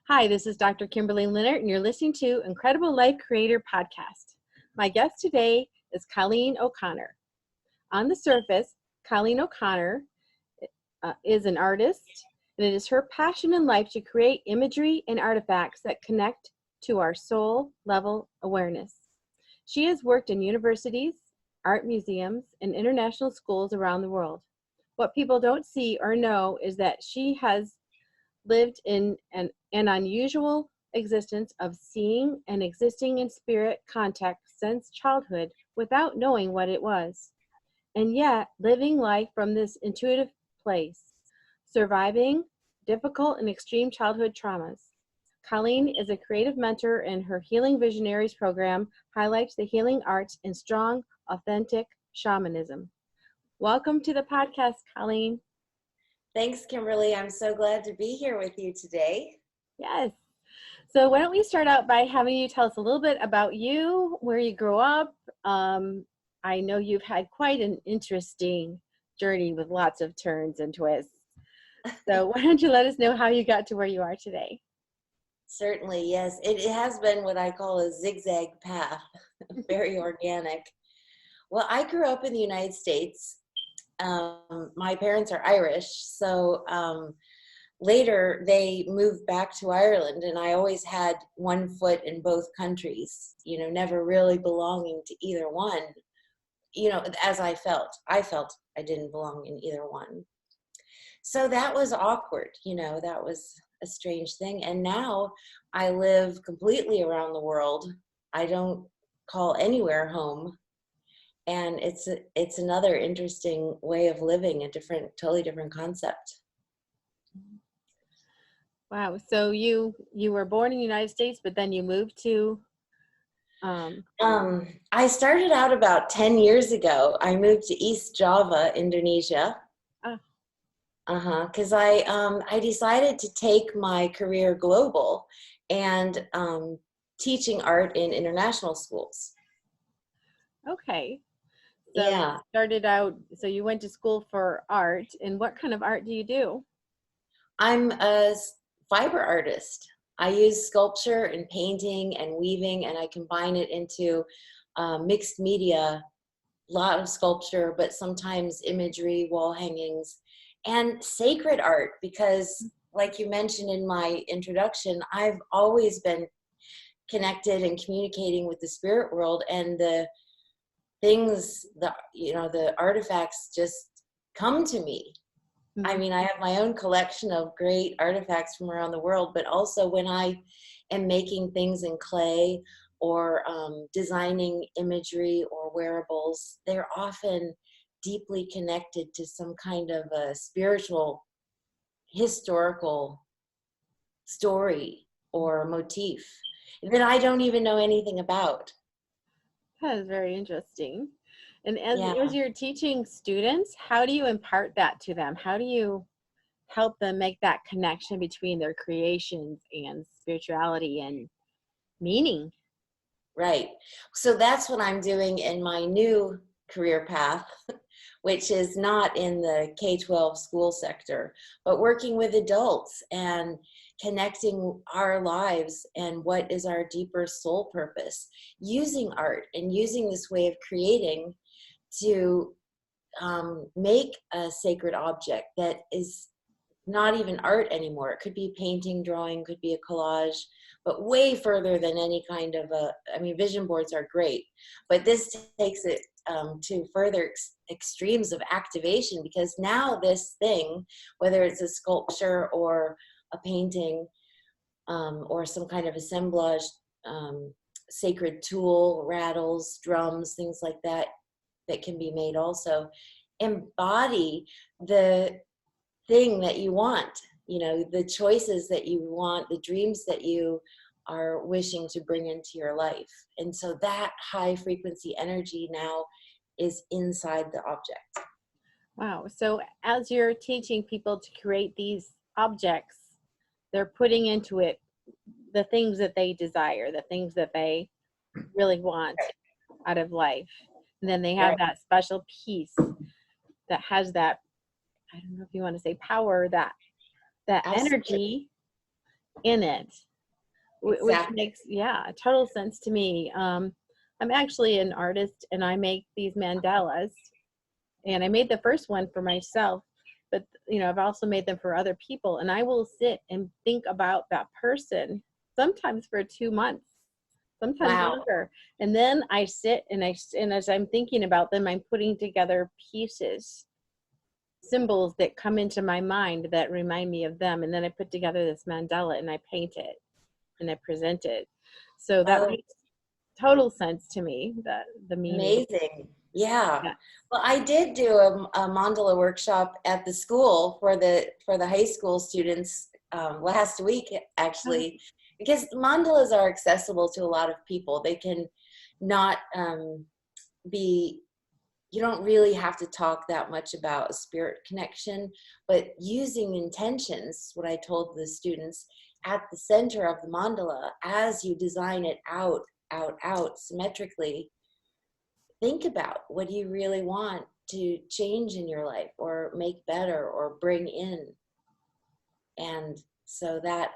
Hi, this is Dr. Kimberley Linert, and you're listening to Incredible Life Creator Podcast. My guest today is Cailin OConnor. On the surface, Cailin OConnor is an artist, and it is her passion in life to create imagery and artifacts that connect to our soul level awareness. She has worked in universities, art museums, and international schools around the world. What people don't see or know is that she has lived in an unusual existence of seeing and existing in spirit contact since childhood without knowing what it was, and yet living life from this intuitive place, surviving difficult and extreme childhood traumas. Cailin is a creative mentor, and her Healing Visionaries program highlights the healing arts and strong, authentic shamanism. Welcome to the podcast, Cailin. Thanks, Kimberly. I'm so glad to be here with you today. Yes. So why don't we start out by having you tell us a little bit about you, where you grew up. I know you've had quite an interesting journey with lots of turns and twists. So why don't you let us know how you got to where you are today? Certainly, yes. It has been what I call a zigzag path, very organic. Well, I grew up in the United States. My parents are Irish, so later they moved back to Ireland, and I always had one foot in both countries, never really belonging to either one, as I felt I didn't belong in either one. So that was awkward, that was a strange thing. And now I live completely around the world. I don't call anywhere home. And it's another interesting way of living, a totally different concept. Wow. So you were born in the United States, but then you moved to I started out about 10 years ago. I moved to East Java, Indonesia. Because I decided to take my career global and teaching art in international schools. Okay. So Yeah. you started out, so you went to school for art, and what kind of art do you do? I'm a fiber artist. I use sculpture and painting and weaving, and I combine it into mixed media, a lot of sculpture, but sometimes imagery, wall hangings, and sacred art, because like you mentioned in my introduction, I've always been connected and communicating with the spirit world, and the things, the artifacts just come to me. Mm-hmm. I mean, I have my own collection of great artifacts from around the world, but also when I am making things in clay or designing imagery or wearables, they're often deeply connected to some kind of a spiritual, historical story or motif that I don't even know anything about. That is very interesting. And as you're teaching students, how do you impart that to them? How do you help them make that connection between their creations and spirituality and meaning? Right. So that's what I'm doing in my new career path, which is not in the K-12 school sector, but working with adults and connecting our lives and what is our deeper soul purpose, using art and using this way of creating to make a sacred object that is not even art anymore. It could be painting, drawing, could be a collage, but way further than any kind of vision boards are great, but this takes it to further extremes of activation, because now this thing, whether it's a sculpture or a painting or some kind of assemblage, sacred tool, rattles, drums, things like that can be made also, embody the thing that you want, the choices that you want, the dreams that you are wishing to bring into your life. And so that high frequency energy now is inside the object. Wow. So as you're teaching people to create these objects, they're putting into it the things that they desire, the things that they really want out of life. And then they have that special piece that has that, I don't know if you want to say power, that energy in it, which Exactly. makes, yeah, total sense to me. I'm actually an artist, and I make these mandalas, and I made the first one for myself, but I've also made them for other people, and I will sit and think about that person sometimes for 2 months, sometimes Wow. longer. And then I sit and as I'm thinking about them, I'm putting together pieces, symbols that come into my mind that remind me of them. And then I put together this mandala and I paint it and I present it. So that Oh, makes total sense to me, that the meaning. amazing. Yeah. Yeah. Well, I did do a mandala workshop at the school for the high school students last week, Oh, actually, because mandalas are accessible to a lot of people. They can not be, you don't really have to talk that much about a spirit connection, but using intentions, what I told the students, at the center of the mandala, as you design it out symmetrically, think about what you really want to change in your life or make better or bring in. And so that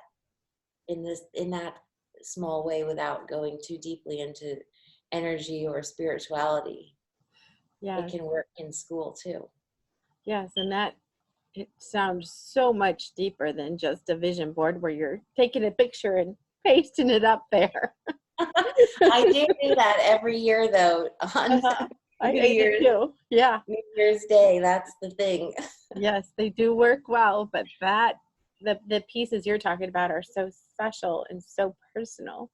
in that small way, without going too deeply into energy or spirituality, it yes. can work in school too. Yes. And that, it sounds so much deeper than just a vision board where you're taking a picture and pasting it up there. I do that every year though, on Uh-huh. New I do Year's too. Yeah. New Year's Day. That's the thing. Yes, they do work well, but the pieces you're talking about are so special and so personal.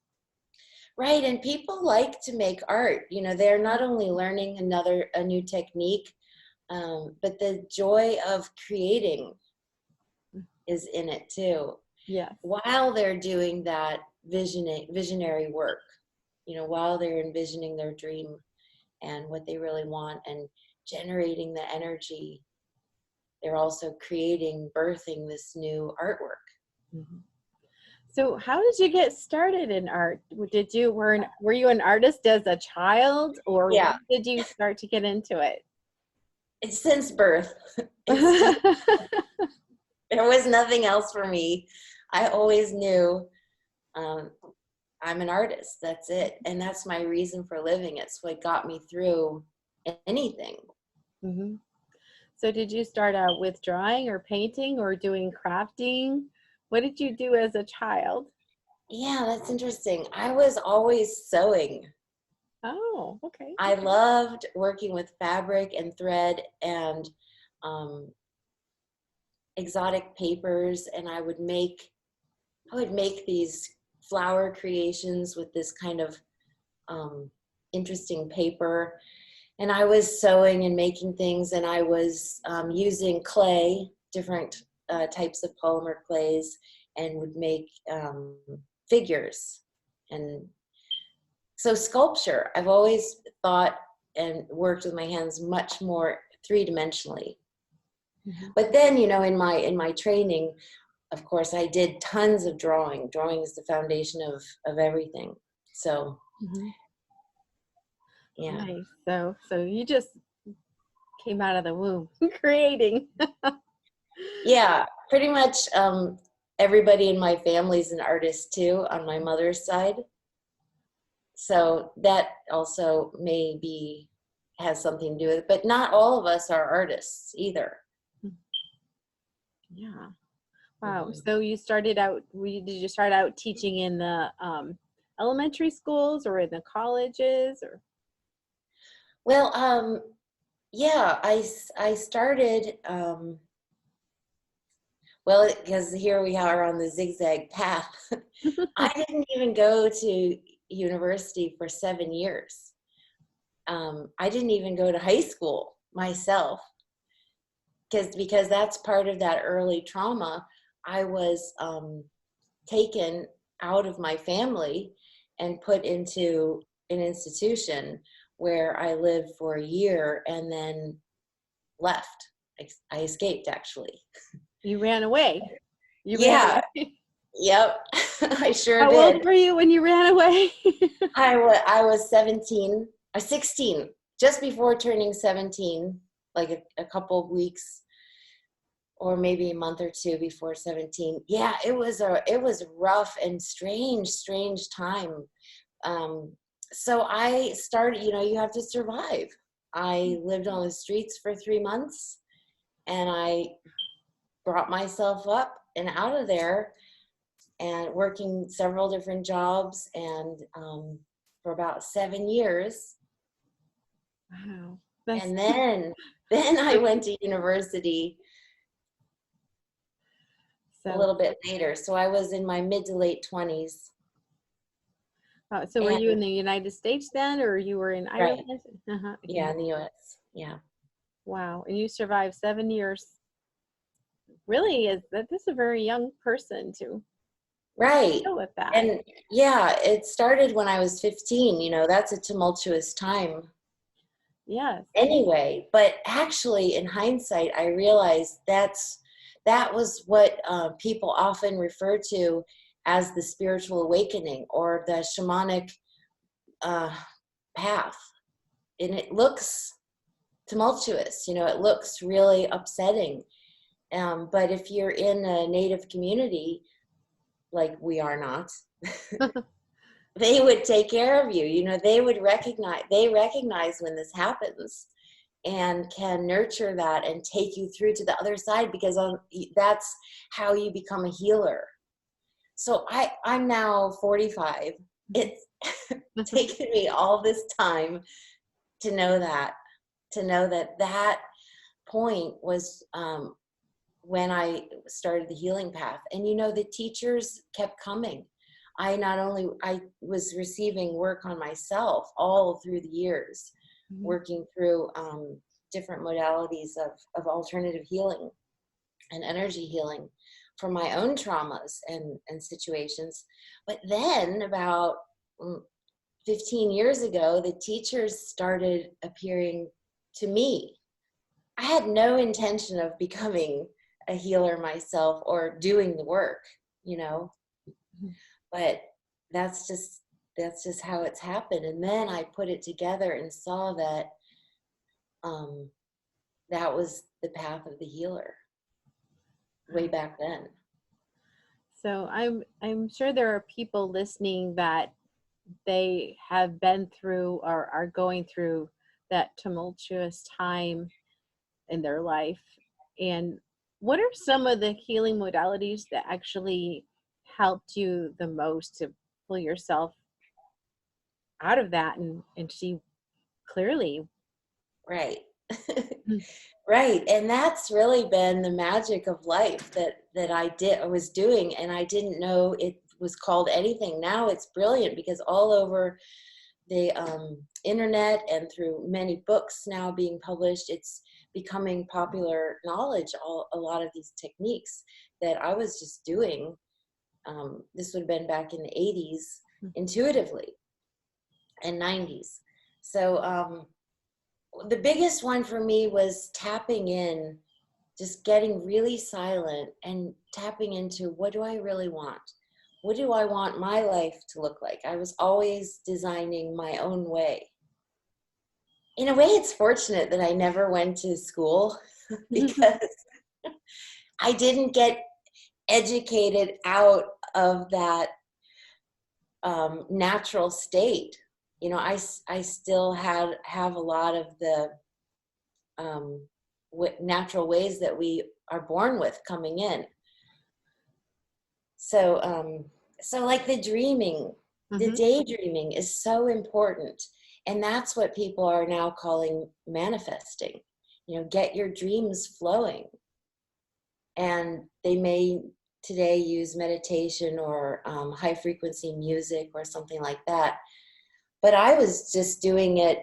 Right, and people like to make art. You know, they're not only learning a new technique, but the joy of creating is in it too. Yes. While they're doing that visionary work, you know, while they're envisioning their dream and what they really want and generating the energy, they're also creating, birthing this new artwork. Mhm. So how did you get started in art? Were you an artist as a child, or Yeah, when did you start to get into it? it's since birth. It's just, there was nothing else for me. I always knew um, I'm an artist. That's it. And that's my reason for living. It's what got me through anything. hmm So did you start out with drawing or painting or doing crafting? What did you do as a child? Yeah, that's interesting. I was always sewing. Oh, okay. I loved working with fabric and thread and um, exotic papers, and I would make these flower creations with this kind of um, interesting paper. And I was sewing and making things, and I was using clay, different types of polymer clays, and would make figures. And so sculpture, I've always thought and worked with my hands much more three-dimensionally. Mhm. But then, you know, in my training, of course, I did tons of drawing. Drawing is the foundation of everything. So Mhm. yeah. Nice. So you just came out of the womb creating. Yeah, pretty much everybody in my family is an artist too on my mother's side. So that also maybe has something to do with it. But not all of us are artists either. Yeah. Wow. Mhm. So you started out, did you start out teaching in the elementary schools or in the colleges or? Well, yeah, I started, well, because here we are on the zigzag path. I didn't even go to university for 7 years. I didn't even go to high school myself because that's part of that early trauma. I was taken out of my family and put into an institution where I lived for a year and then left. I escaped actually. You ran away. You ran Yeah, away. yep, I sure How old did. were you when you ran away? I was 17 or 16, just before turning 17, like a couple of weeks or maybe a month or two before 17. Yeah, it was rough and strange time. So I started, you have to survive. I lived on the streets for 3 months, and I brought myself up and out of there, and working several different jobs, and for about 7 years. Wow. And then I went to university a So, little bit later. So I was in my mid to late 20s. so were And you in the United States then, or you were in right, Ireland? Uh-huh. yeah, in the US. Yeah. Wow. And you survived 7 years. Really is that this is a very young person to Right. deal with that. And yeah, it started when I was 15. That's a tumultuous time Yes. anyway. But actually, in hindsight, I realized that was what people often refer to as the spiritual awakening, or the shamanic path. And it looks tumultuous, it looks really upsetting. But if you're in a native community, like we are not, they would take care of you. They recognize when this happens, and can nurture that and take you through to the other side, because that's how you become a healer. So I'm now 45. It's taken me all this time to know that point was when I started the healing path. And the teachers kept coming. I was receiving work on myself all through the years, working through different modalities of alternative healing and energy healing for my own traumas and situations. But then about 15 years ago, the teachers started appearing to me. I had no intention of becoming a healer myself or doing the work, but that's just how it's happened. And then I put it together and saw that that was the path of the healer way back then. So I'm sure there are people listening that they have been through or are going through that tumultuous time in their life. And what are some of the healing modalities that actually helped you the most to pull yourself out of that and see clearly? Right. Right. And that's really been the magic of life that I was doing, and I didn't know it was called anything. Now it's brilliant, because all over the internet and through many books now being published, it's becoming popular knowledge, a lot of these techniques that I was just doing. This would have been back in the 80s, intuitively, and 90s. So the biggest one for me was tapping in, just getting really silent and tapping into, what do I really want? What do I want my life to look like? I was always designing my own way. In a way, it's fortunate that I never went to school because I didn't get educated out of that natural state. I still have a lot of the natural ways that we are born with coming in. So like the dreaming, the daydreaming is so important. And that's what people are now calling manifesting. Get your dreams flowing. And they may today use meditation or high frequency music or something like that. But I was just doing it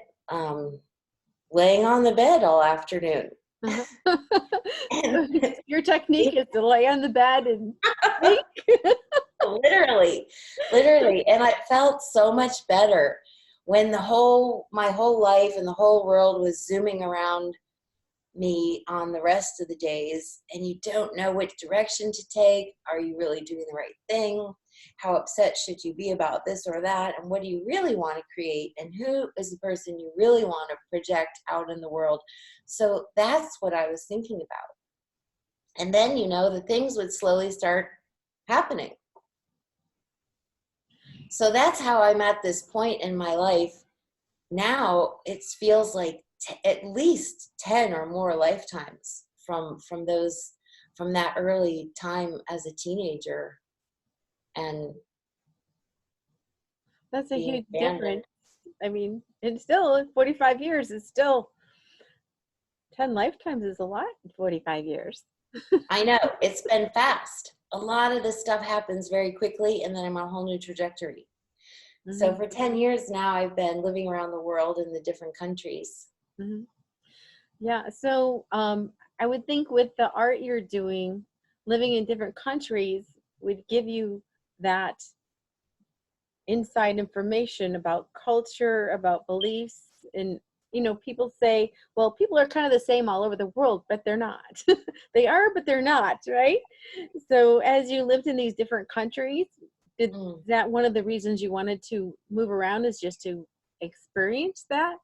laying on the bed all afternoon. Your technique is to lay on the bed and think. literally. And I felt so much better when my whole life and the whole world was zooming around me on the rest of the days, and you don't know which direction to take. Are you really doing the right thing? How upset should you be about this or that? And what do you really want to create? And who is the person you really want to project out in the world? So that's what I was thinking about. And then, the things would slowly start happening. So that's how I'm at this point in my life. Now it feels like at least 10 or more lifetimes from that early time as a teenager and That's a being huge abandoned. difference. I mean, it's still 45 years. It's still 10 lifetimes is a lot in 45 years. I know, it's been fast. A lot of this stuff happens very quickly, and then I'm on a whole new trajectory. So Mm-hmm. for 10 years now, I've been living around the world in the different countries. Mm-hmm. Yeah. So I would think with the art you're doing, living in different countries would give you that inside information about culture, about beliefs. And, people say, well, people are kind of the same all over the world, but they're not. They are, but they're not, right? So as you lived in these different countries, is Mm. that one of the reasons you wanted to move around, is just to experience that?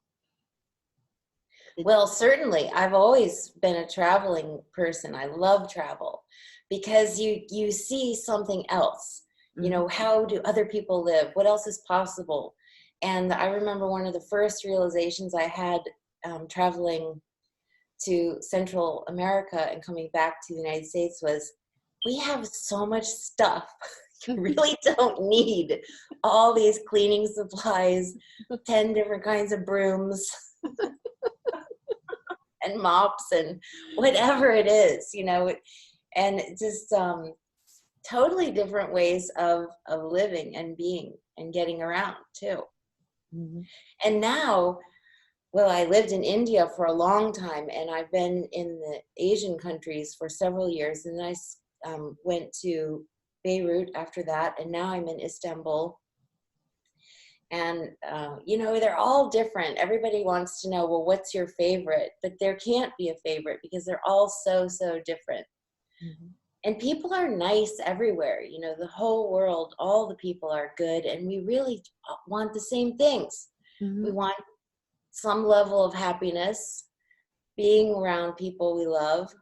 Well, certainly. I've always been a traveling person. I love travel because you see something else. Mm-hmm. How do other people live? What else is possible? And I remember one of the first realizations I had traveling to Central America and coming back to the United States was, we have so much stuff. You really don't need all these cleaning supplies, 10 different kinds of brooms and mops and whatever it is, and just totally different ways of living and being and getting around too. Mm-hmm. And now, well, I lived in India for a long time, and I've been in the Asian countries for several years, and I went to Beirut after that, and now I'm in Istanbul. And, they're all different. Everybody wants to know, well, what's your favorite? But there can't be a favorite because they're all so, so different. Mm-hmm. And people are nice everywhere. The whole world, all the people are good. And we really want the same things. Mm-hmm. We want some level of happiness, being around people we love.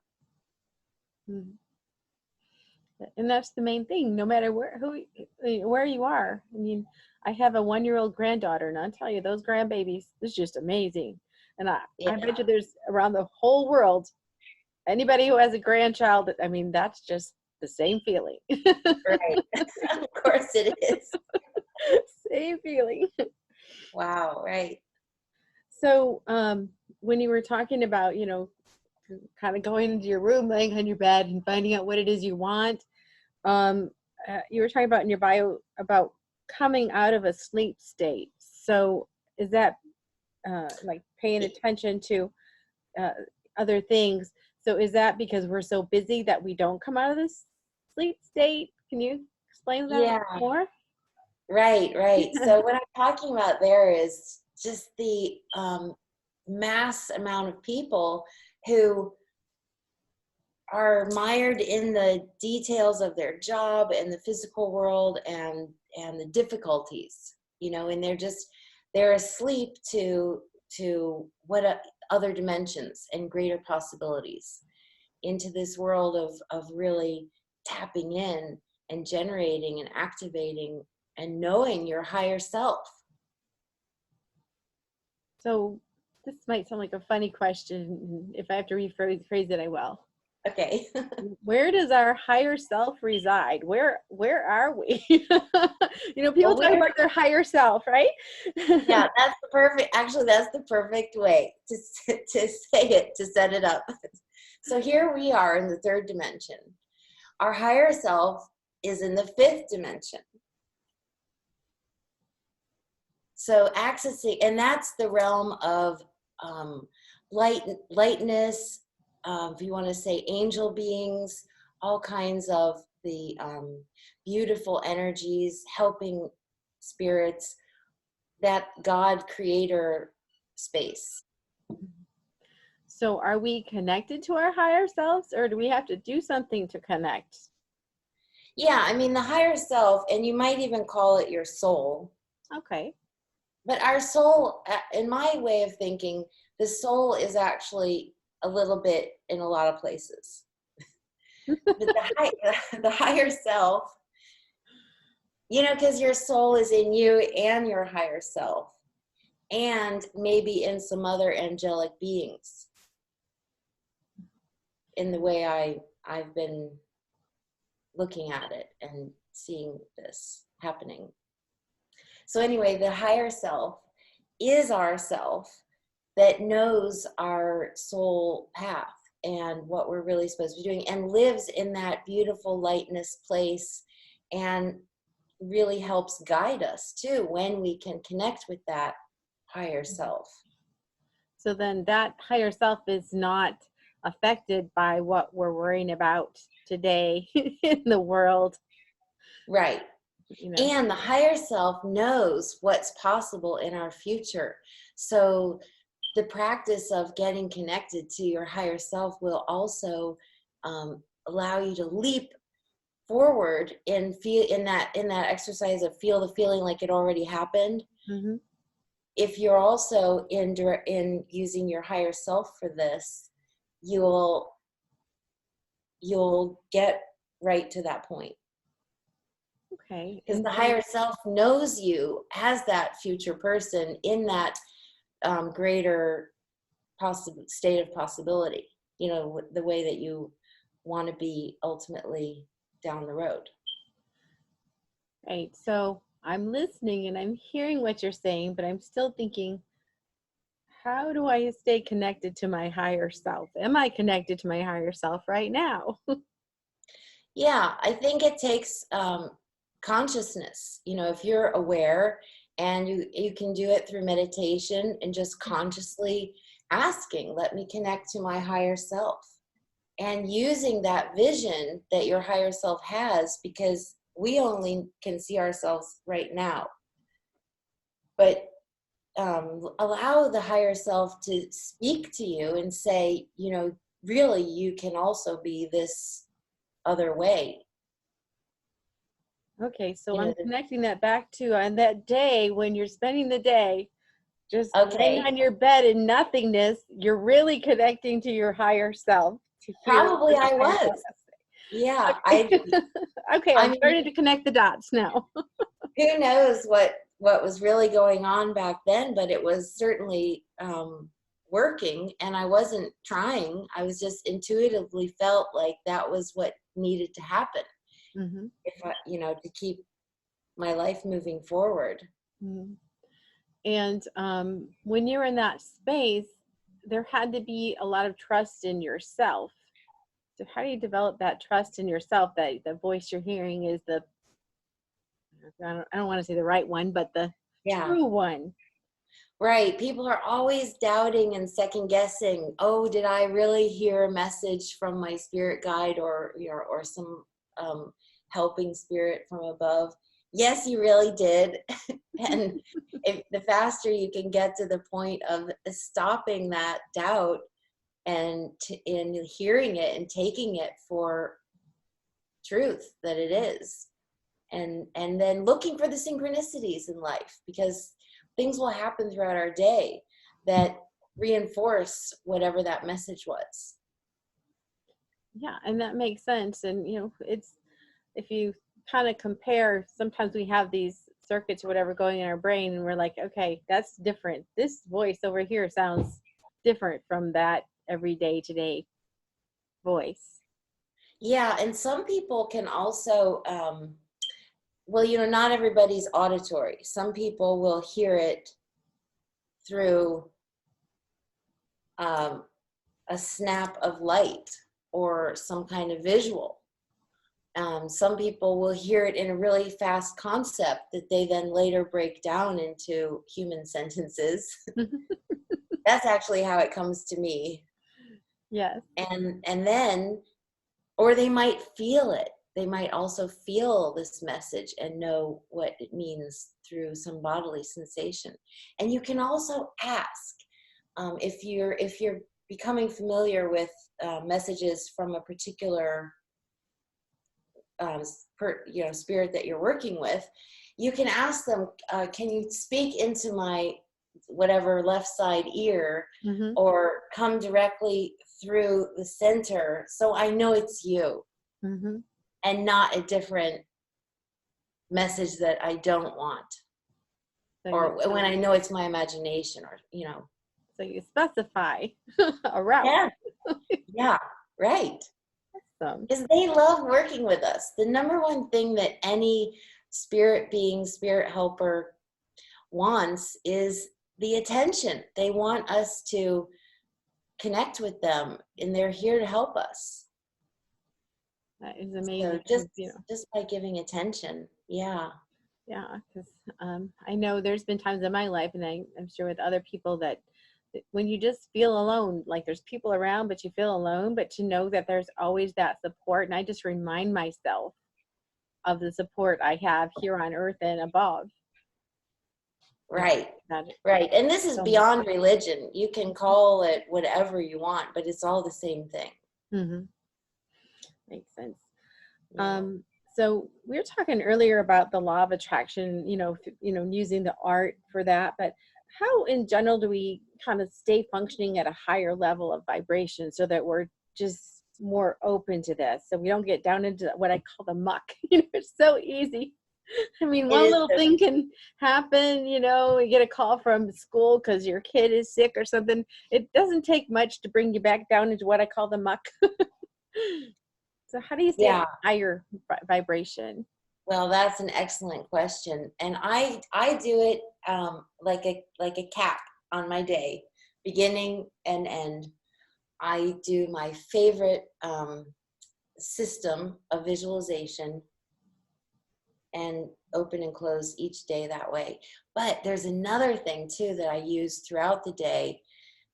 Mm-hmm. And that's the main thing, no matter where you are. I mean, I have a 1-year-old granddaughter, and I'll tell you, those grandbabies, it's just amazing. And I Yeah, bet you there's around the whole world, anybody who has a grandchild, I mean, that's just the same feeling. right. Of course it is. Same feeling. Wow, right. So when you were talking about, kind of going into your room, laying on your bed and finding out what it is you want, you were talking about in your bio about coming out of a sleep state. So is that like paying attention to uh, other things? So is that because we're so busy that we don't come out of this sleep state? Can you explain that Yeah, more? right. So what I'm talking about there is just the mass amount of people who are mired in the details of their job and the physical world and the difficulties, and they're asleep to what other dimensions and greater possibilities into this world of really tapping in and generating and activating and knowing your higher self. So this might sound like a funny question. If I have to rephrase it, I will. Okay. Where does our higher self reside? Where are we? People Well, talk about their higher self, right? yeah, that's the perfect way to say it, to set it up. So here we are in the third dimension. Our higher self is in the fifth dimension. So accessing, and that's the realm of lightness, if you want to say angel beings, all kinds of the beautiful energies, helping spirits, that God creator space. So are we connected to our higher selves, or do we have to do something to connect? Yeah, I mean, the higher self, and you might even call it your soul. Okay. But our soul, in my way of thinking, the soul is actually a little bit in a lot of places. But the higher self, you know, because your soul is in you and your higher self, and maybe in some other angelic beings, in the way I've been looking at it and seeing this happening. So anyway, the higher self is our self that knows our soul path and what we're really supposed to be doing, and lives in that beautiful lightness place, and really helps guide us too when we can connect with that higher self. So then that higher self is not affected by what we're worrying about today in the world. Right. You know. And the higher self knows what's possible in our future. So the practice of getting connected to your higher self will also allow you to leap forward and feel in that exercise of feel the feeling like it already happened. Mm-hmm. If you're also in using your higher self for this, you'll get right to that point. Okay. Because the higher self knows you as that future person in that greater state of possibility, you know, the way that you want to be ultimately down the road. Right. So I'm listening and I'm hearing what you're saying, but I'm still thinking, how do I stay connected to my higher self? Am I connected to my higher self right now? Yeah, I think it takes consciousness. You know, if you're aware, and you can do it through meditation and just consciously asking, let me connect to my higher self, and using that vision that your higher self has, because we only can see ourselves right now. But allow the higher self to speak to you and say, you know, really, you can also be this other way. Okay, so You know, I'm connecting that back to on that day when you're spending the day just laying okay, on your bed in nothingness, you're really connecting to your higher self to hear what probably your I higher self was. Yeah, has to say. Okay, I I'm mean, starting to connect the dots now. who knows what was really going on back then, but it was certainly working, and I wasn't trying. I was just intuitively felt like that was what needed to happen. Mm-hmm. If I, you know, to keep my life moving forward. Mm-hmm. And when you're in that space, there had to be a lot of trust in yourself. So how do you develop that trust in yourself that the voice you're hearing is I don't want to say the right one, but the Yeah. true one? Right. People are always doubting and second guessing. Oh, did I really hear a message from my spirit guide, or or some helping spirit from above? Yes, you really did. And if the faster you can get to the point of stopping that doubt and in hearing it and taking it for truth that it is, and then looking for the synchronicities in life, because things will happen throughout our day that reinforce whatever that message was. Yeah, and that makes sense. And it's, if you kind of compare, sometimes we have these circuits or whatever going in our brain and we're like, okay, that's different. This voice over here sounds different from that everyday today voice. Yeah, and some people can also well, not everybody's auditory. Some people will hear it through a snap of light or some kind of visual. Some people will hear it in a really fast concept that they then later break down into human sentences. That's actually how it comes to me. Yes. And then, or they might feel it. They might also feel this message and know what it means through some bodily sensation. And you can also ask, if you're becoming familiar with messages from a particular spirit that you're working with, you can ask them, can you speak into my whatever left side ear, Mm-hmm. or come directly through the center so I know it's you. Mm-hmm. and not a different message that I don't want, So or when I know it's my imagination, or, so you specify a route. Yeah, yeah, right. Awesome. Because they love working with us. The number one thing that any spirit being, spirit helper wants is the attention. They want us to connect with them, and they're here to help us. That is So amazing. just by giving attention, yeah. Yeah, because I know there's been times in my life, and I'm sure with other people, that when you just feel alone, like there's people around, but you feel alone, but to know that there's always that support. And I just remind myself of the support I have here on earth and above. Right, That right. And this is so beyond religion. You can call it whatever you want, but it's all the same thing. mm-hmm. Makes sense. Yeah. So we were talking earlier about the law of attraction, using the art for that, but how in general do we kind of stay functioning at a higher level of vibration so that we're just more open to this, so we don't get down into what I call the muck? It's so easy. I mean, It one is little thing can happen, you get a call from school because your kid is sick or something. It doesn't take much to bring you back down into what I call the muck. So how do you stay at Yeah. higher vibration? Well, that's an excellent question, and I do it like a cap on my day, beginning and end. I do my favorite system of visualization and open and close each day that way. But there's another thing too that I use throughout the day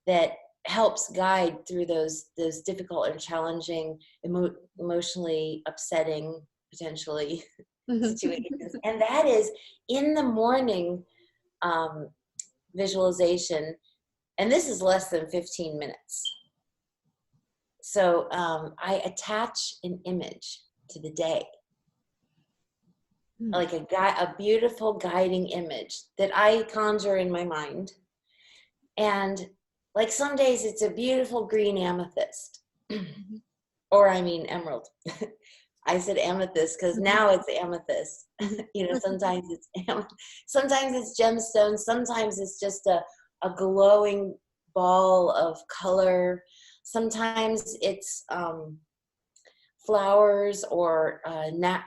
that helps guide through those difficult and challenging, emotionally upsetting, potentially situations. And that is in the morning visualization. And this is less than 15 minutes. So I attach an image to the day, like a beautiful guiding image that I conjure in my mind. And like some days it's a beautiful green amethyst, or I mean emerald. I said amethyst because now it's amethyst. Sometimes it's gemstones. Sometimes it's just a glowing ball of color. Sometimes it's flowers or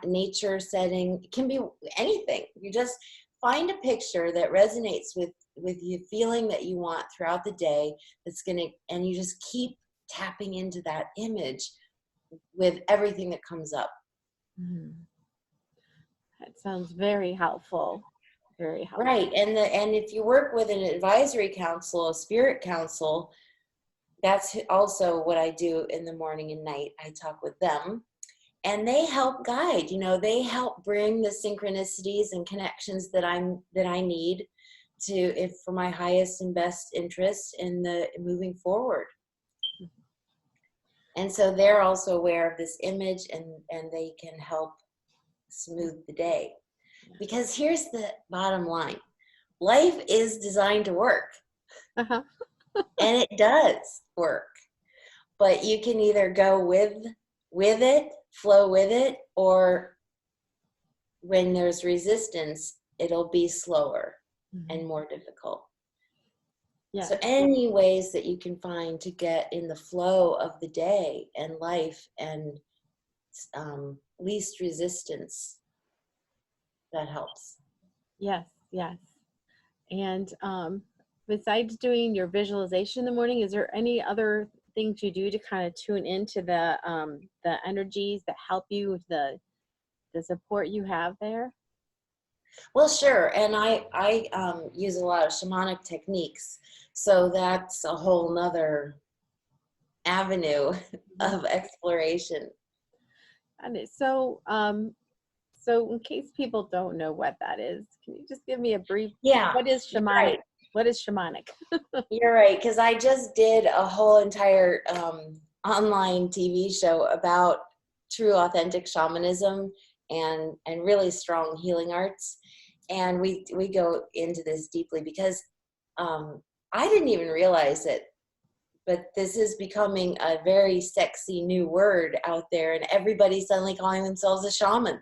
nature setting. It can be anything. You just find a picture that resonates with the feeling that you want throughout the day. And you just keep tapping into that image with everything that comes up. That sounds very helpful. Very helpful. Right. And if you work with an advisory council, a spirit council, that's also what I do in the morning and night. I talk with them, and they help guide. They help bring the synchronicities and connections that I need for my highest and best interest in the moving forward. And so they're also aware of this image, and they can help smooth the day. Because here's the bottom line. Life is designed to work. Uh-huh. And it does work. But you can either go with it, flow with it, or when there's resistance, it'll be slower and more difficult. Yeah. So any ways that you can find to get in the flow of the day and life and least resistance, that helps. Yes. And besides doing your visualization in the morning, is there any other things you do to kind of tune into the energies that help you with the support you have there? Well, sure. And I use a lot of shamanic techniques. So that's a whole nother avenue of exploration. And so in case people don't know what that is, can you just give me a brief? Yeah. What is shamanic? Right. What is shamanic? You're right, because I just did a whole entire online TV show about true authentic shamanism and really strong healing arts. And we go into this deeply because I didn't even realize it but this is becoming a very sexy new word out there, and everybody's suddenly calling themselves a shaman,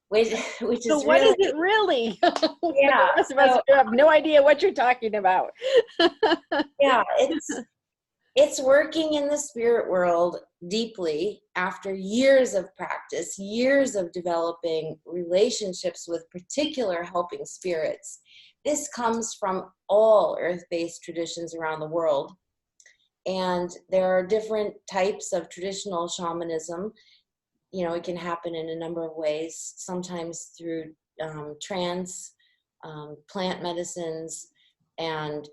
which So is what really, is it really? For yeah. the rest of us who have no idea what you're talking about. Yeah, it's working in the spirit world deeply after years of practice, years of developing relationships with particular helping spirits. This comes from all earth-based traditions around the world. And there are different types of traditional shamanism. You know, it can happen in a number of ways, sometimes through trance, plant medicines, and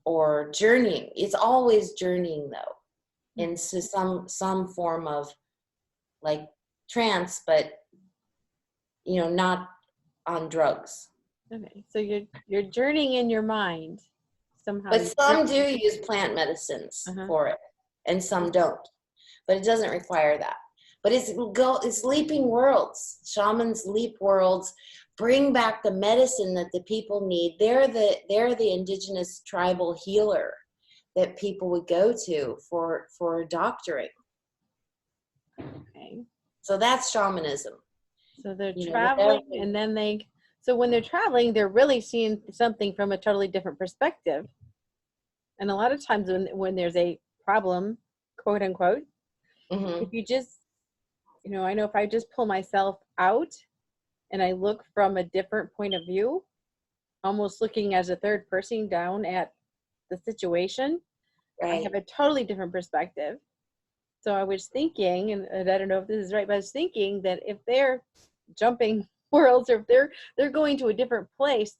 or journeying. It's always journeying though, into some form of like trance, but not on drugs. Okay, so you're journeying in your mind somehow. But some do use plant medicines for it, and some don't. But it doesn't require that. But it's leaping worlds. Shamans leap worlds, bring back the medicine that the people need. They're the indigenous tribal healer that people would go to for doctoring. Okay. So that's shamanism. So they're traveling, whatever. and then so when they're traveling, they're really seeing something from a totally different perspective. And a lot of times when there's a problem, quote unquote, if you just, I know if I just pull myself out and I look from a different point of view, almost looking as a third person down at the situation, Right. I have a totally different perspective. So I was thinking, and I don't know if this is right, but I was thinking that if they're jumping worlds, or if they're going to a different place,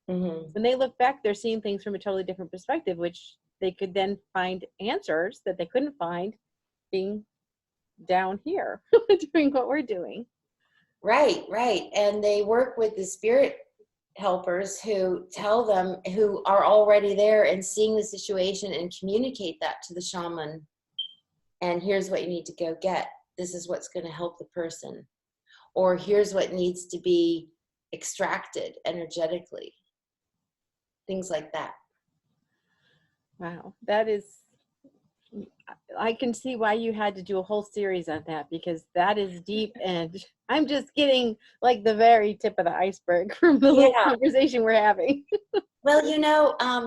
when they look back, they're seeing things from a totally different perspective, which they could then find answers that they couldn't find being down here doing what we're doing. Right. And they work with the spirit helpers who tell them, who are already there and seeing the situation, and communicate that to the shaman. And here's what you need to go get. This is what's going to help the person. Or here's what needs to be extracted energetically. Things like that. Wow. I can see why you had to do a whole series on that, because that is deep, and I'm just getting like the very tip of the iceberg from the little conversation we're having. Well,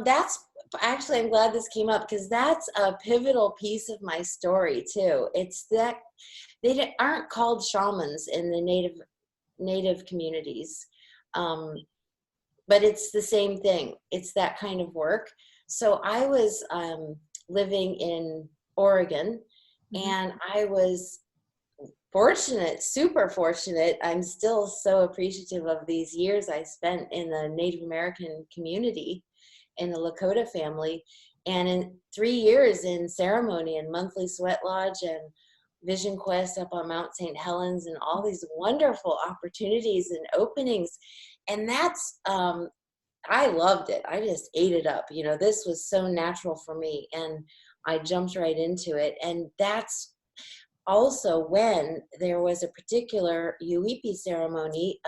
that's actually, I'm glad this came up, because that's a pivotal piece of my story too. It's that they aren't called shamans in the native communities, but it's the same thing. It's that kind of work. So I was living in Oregon, and I was fortunate, super fortunate. I'm still so appreciative of these years I spent in the Native American community in the Lakota family. And in 3 years in ceremony and monthly sweat lodge and Vision Quest up on Mount St. Helens, and all these wonderful opportunities and openings. And that's, I loved it. I just ate it up. This was so natural for me, and I jumped right into it. And that's also when there was a particular Yuipi ceremony,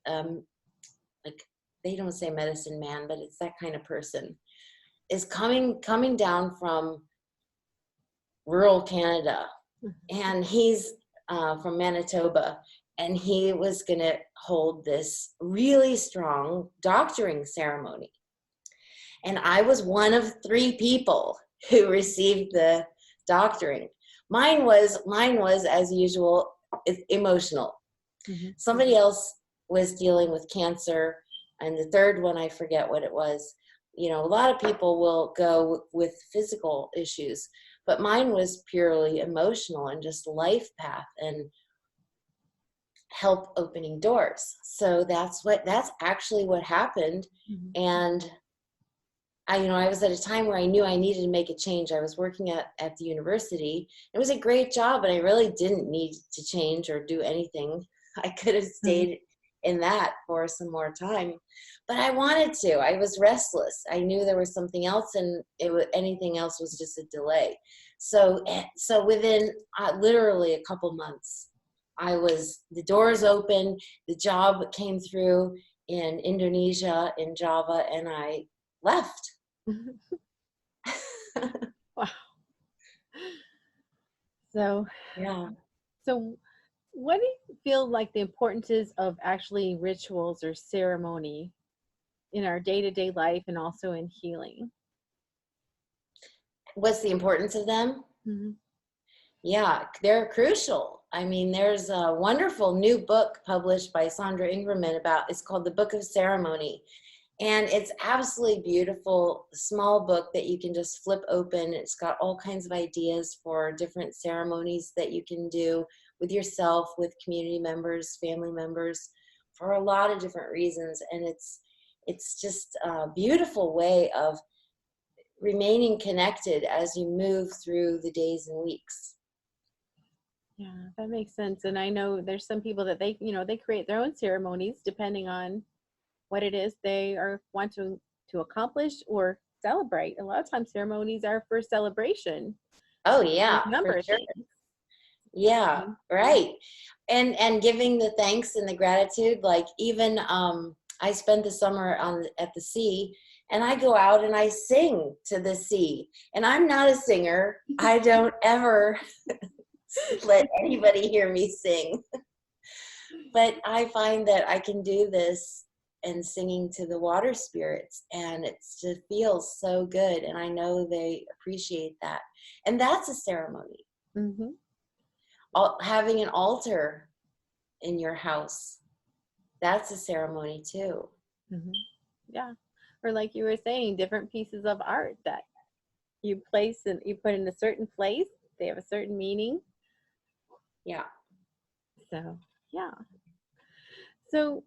like, they don't say medicine man, but it's that kind of person, is coming down from rural Canada, and he's from Manitoba, and he was going to hold this really strong doctoring ceremony. And I was one of 3 people who received the doctoring. Mine was, as usual, emotional. Somebody else was dealing with cancer, and the third one, I forget what it was. A lot of people will go with physical issues, but mine was purely emotional and just life path and help opening doors. So that's actually what happened. And I was at a time where I knew I needed to make a change. I was working at the university. It was a great job, but I really didn't need to change or do anything. I could have stayed in that for some more time, but I wanted to. I was restless. I knew there was something else, and anything else was just a delay. So within literally a couple months, the doors open, the job came through in Indonesia, in Java, and I left. So, Yeah. so what do you feel like the importance is of actually rituals or ceremony in our day-to-day life and also in healing? What's the importance of them? Mm-hmm. Yeah, they're crucial. I mean, there's a wonderful new book published by Sandra Ingerman it's called The Book of Ceremony. And it's absolutely beautiful, small book that you can just flip open. It's got all kinds of ideas for different ceremonies that you can do with yourself, with community members, family members, for a lot of different reasons. And it's just a beautiful way of remaining connected as you move through the days and weeks. Yeah, that makes sense. And I know there's some people that they create their own ceremonies depending on what it is they are want to accomplish or celebrate. A lot of times ceremonies are for celebration, Oh to yeah, for remember sure. things. Yeah, Mhm. right. And giving the thanks and the gratitude, like even I spent the summer at the sea, and I go out and I sing to the sea. And I'm not a singer. I don't ever let anybody hear me sing. But I find that I can do this and singing to the water spirits, and it just feels so good, and I know they appreciate that. And that's a ceremony. Mhm. Having an altar in your house, that's a ceremony too. Mhm. Yeah. Or like you were saying, different pieces of art that you place and you put in a certain place, they have a certain meaning. Yeah. So, yeah. So,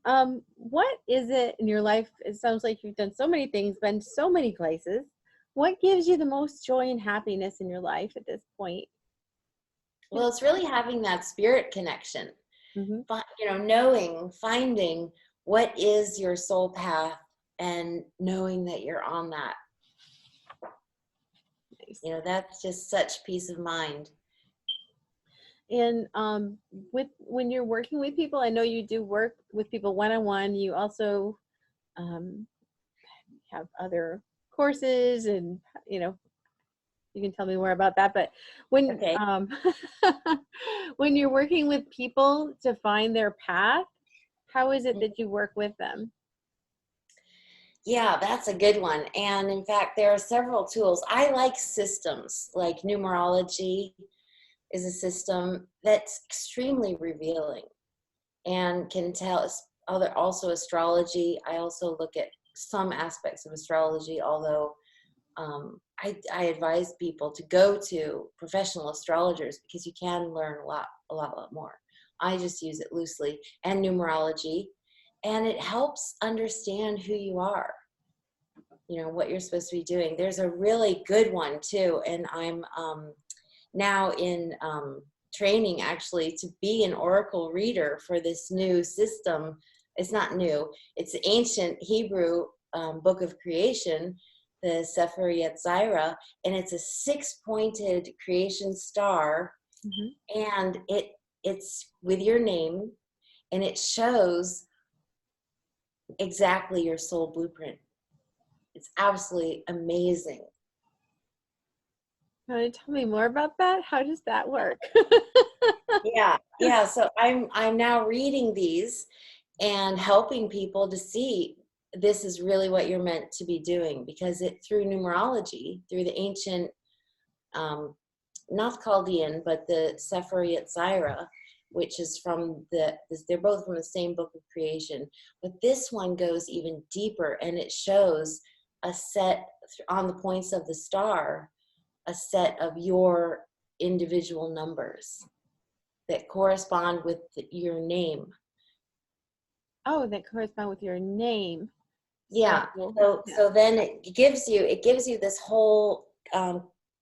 what is it in your life? It sounds like you've done so many things, been so many places. What gives you the most joy and happiness in your life at this point? Well, it's really having that spirit connection. Mm-hmm. Finding what is your soul path and knowing that you're on that. Nice. That's just such peace of mind. And with when you're working with people, I know you do work with people one-on-one. You also um, have other courses, and you can tell me more about that. But when Okay. when you're working with people to find their path, how is it that you work with them? Yeah, that's a good one. And in fact, there are several tools. I like systems, like numerology is a system that's extremely revealing and can tell us also astrology. I also look at some aspects of astrology, although I advise people to go to professional astrologers because you can learn a lot more. I just use it loosely, and numerology, and it helps understand who you are, what you're supposed to be doing. There's a really good one too, and I'm now in training actually to be an oracle reader for this new system. It's not new, it's the ancient Hebrew book of creation, the Sefer Yetzirah, and it's a 6-pointed creation star. Mm-hmm. And it's with your name, and it shows exactly your soul blueprint. It's absolutely amazing. Want to tell me more about that? How does that work? Yeah. So I'm now reading these and helping people to see this is really what you're meant to be doing, because through numerology, through the ancient, not Chaldean, but the Sefer Yetzirah, which is they're both from the same book of creation, but this one goes even deeper, and it shows a set on the points of the star, a set of your individual numbers that correspond with your name. Oh, that correspond with your name. Yeah. So then it gives you this whole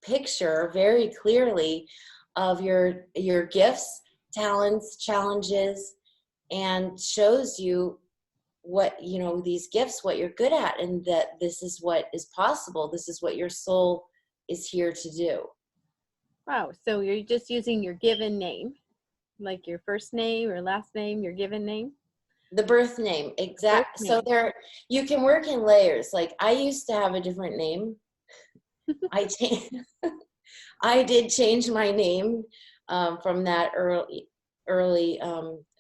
picture very clearly of your gifts, talents, challenges, and shows you what these gifts, what you're good at, and that this is what is possible. This is what your soul is here to do. Wow. So you're just using your given name, like your first name or last name, your given name? The birth name, Birth exact. So name. you can work in layers. Like I used to have a different name. I did change my name from that early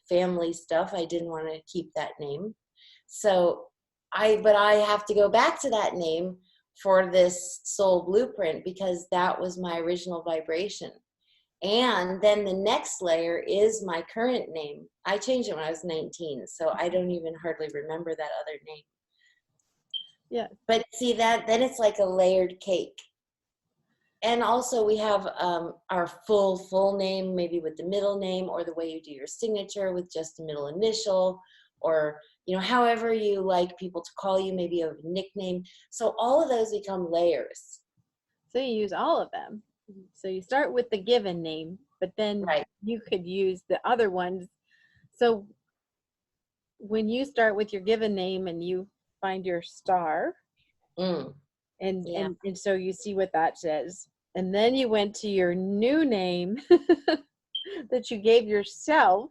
family stuff. I didn't want to keep that name. So but I have to go back to that name for this soul blueprint because that was my original vibration. And then the next layer is my current name. I changed it when I was 19, so I don't even hardly remember that other name. Yeah. But see that, then it's like a layered cake. And also we have our full name, maybe with the middle name, or the way you do your signature with just a middle initial, or however you like people to call you, maybe a nickname. So all of those become layers. So you use all of them. So you start with the given name, but then Right. you could use the other ones. So when you start with your given name and you find your star, Yeah. and so you see what that says, and then you went to your new name that you gave yourself.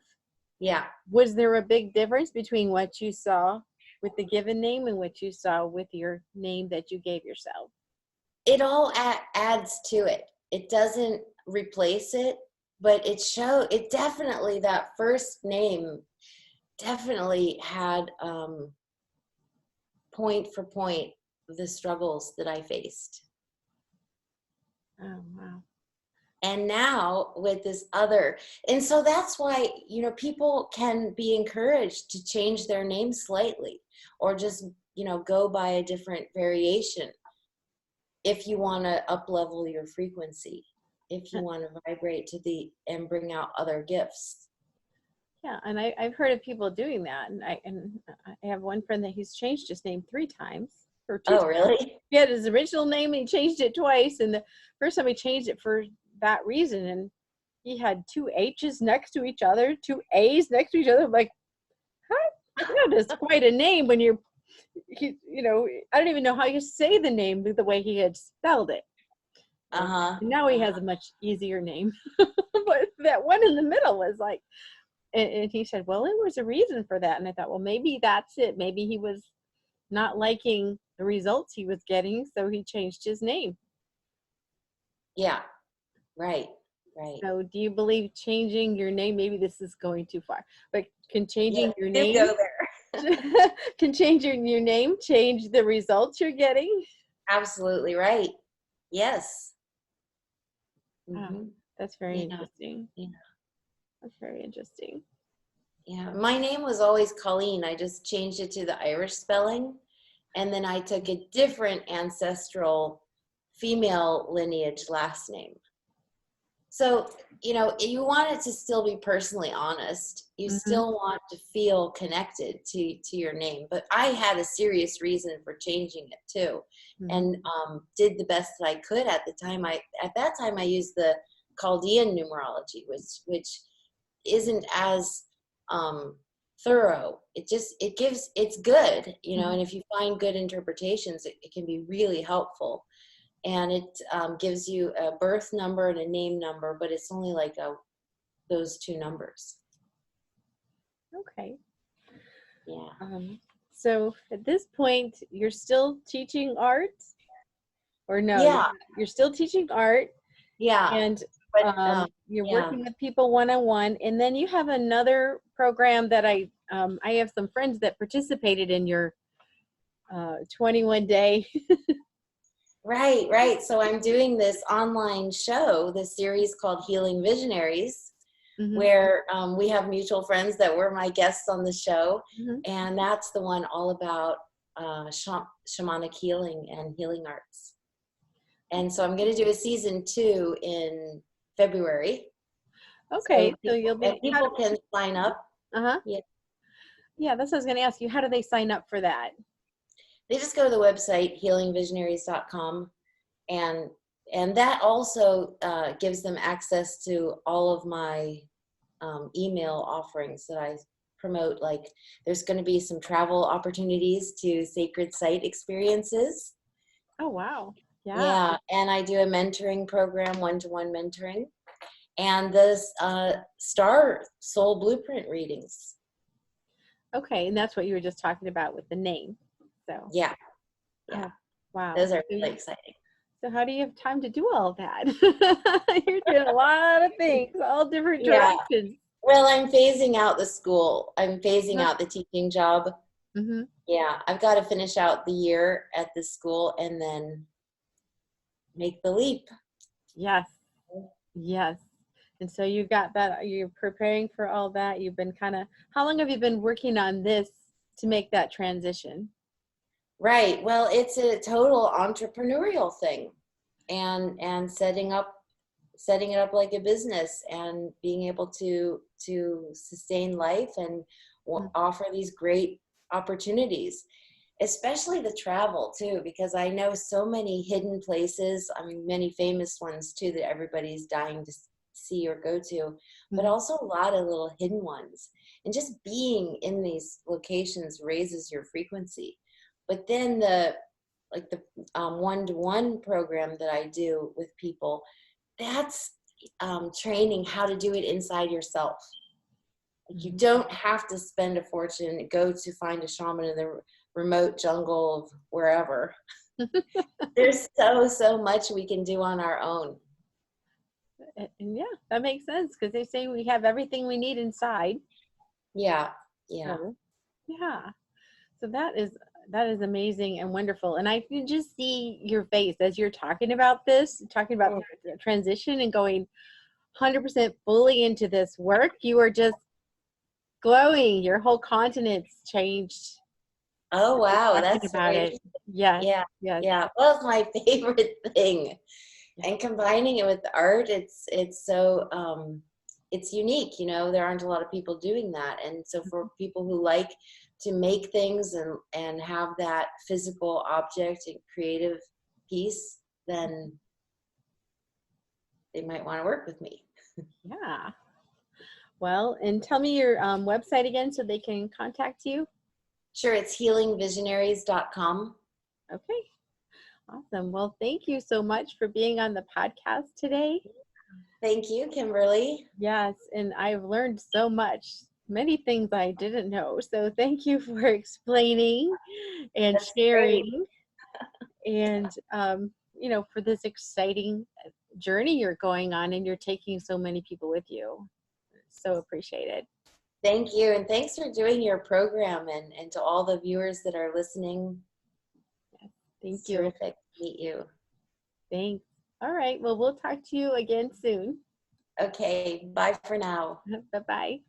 Yeah. Was there a big difference between what you saw with the given name and what you saw with your name that you gave yourself? It all adds to it. It doesn't replace it, but it definitely, that first name definitely had point for point the struggles that I faced. Oh, wow. And now with this other, and so that's why, people can be encouraged to change their name slightly, or just, go by a different variation if you want to up level your frequency, if you want to vibrate and bring out other gifts. Yeah, and I've heard of people doing that, and I have one friend that he's changed his name 3 times or 2 Oh, times. really? He had his original name and he changed it twice, and the first time he changed it for that reason, and he had 2 H's next to each other, 2 A's next to each other. I'm like, huh? That's quite a name when I don't even know how you say the name the way he had spelled it. And now he has a much easier name, but that one in the middle was like. And he said, well, it was a reason for that. And I thought, well, maybe that's it. Maybe he was not liking the results he was getting, so he changed his name. Yeah, right. So do you believe changing your name, maybe this is going too far, but can changing your Do name, go there. can changing your name change the results you're getting? Absolutely right. Yes. Oh, that's very Yeah. interesting. Yeah. That's very interesting. Yeah. My name was always Colleen. I just changed it to the Irish spelling. And then I took a different ancestral female lineage last name. So, you want it to still be personally honest. You still want to feel connected to your name. But I had a serious reason for changing it too, and did the best that I could at the time. At that time I used the Chaldean numerology, which isn't as thorough. It's good, and if you find good interpretations, it can be really helpful. And it gives you a birth number and a name number, but it's only like those 2 numbers. Okay. Yeah. So at this point, you're still teaching art? Or no, Yeah. you're still teaching art. Yeah. And But, you're working with people one-on-one. And then you have another program that I have some friends that participated in your 21-day. Right. So I'm doing this online show, this series called Healing Visionaries, where we have mutual friends that were my guests on the show. And that's the one all about shamanic healing and healing arts. And so I'm going to do a season 2 in February. Okay, so you'll be. People can sign up. Yeah, that's what I was going to ask you. How do they sign up for that? They just go to the website healingvisionaries.com, and that also gives them access to all of my email offerings that I promote. Like, there's going to be some travel opportunities to sacred site experiences. Oh, wow. Yeah, and I do a mentoring program, one-to-one mentoring, and the Star Soul Blueprint readings. Okay, and that's what you were just talking about with the name. So yeah. Oh, wow. Those are really exciting. So how do you have time to do all that? You're doing a lot of things, all different Yeah. directions. Well, I'm phasing out the school. I'm phasing Huh. out the teaching job. Mm-hmm. Yeah, I've got to finish out the year at this school and then make the leap. Yes. Yes. And so you got that, you're preparing for all that. You've been how long have you been working on this to make that transition? Right. Well, it's a total entrepreneurial thing, and setting it up like a business and being able to sustain life and Mm. offer these great opportunities, especially the travel too, because I know so many hidden places. I mean, many famous ones too that everybody's dying to see or go to, but Mhm. also a lot of little hidden ones. And just being in these locations raises your frequency. But then the one-to-one program that I do with people, that's training how to do it inside yourself. Like, you Mhm. don't have to spend a fortune and go to find a shaman in the remote jungle of wherever. There's so much we can do on our own. And yeah, that makes sense because they say we have everything we need inside. Yeah, yeah. So yeah, so that is amazing and wonderful. And I can just see your face as you're talking about this, talking about Mm. the transition and going 100% fully into this work. You are just glowing. Your whole continent's changed. Oh, wow, Talking that's about very, it. Yes, yeah, yes, yeah. Well, it's my favorite thing. yes. And combining it with art, it's so it's unique. There aren't a lot of people doing that, and so for people who like to make things and have that physical object and creative piece, then they might want to work with me. Yeah. Well, and tell me your website again so they can contact you. Sure, it's healingvisionaries.com. Okay. Awesome. Well, thank you so much for being on the podcast today. Thank you, Kimberly. Yes, and I've learned so much, many things I didn't know. So thank you for explaining and That's great. sharing and, for this exciting journey you're going on and you're taking so many people with you. So appreciated. Thank you, and thanks for doing your program, and to all the viewers that are listening. Thank It's you. terrific to meet you. Thanks. All right. Well, we'll talk to you again soon. Okay, bye for now. Bye-bye.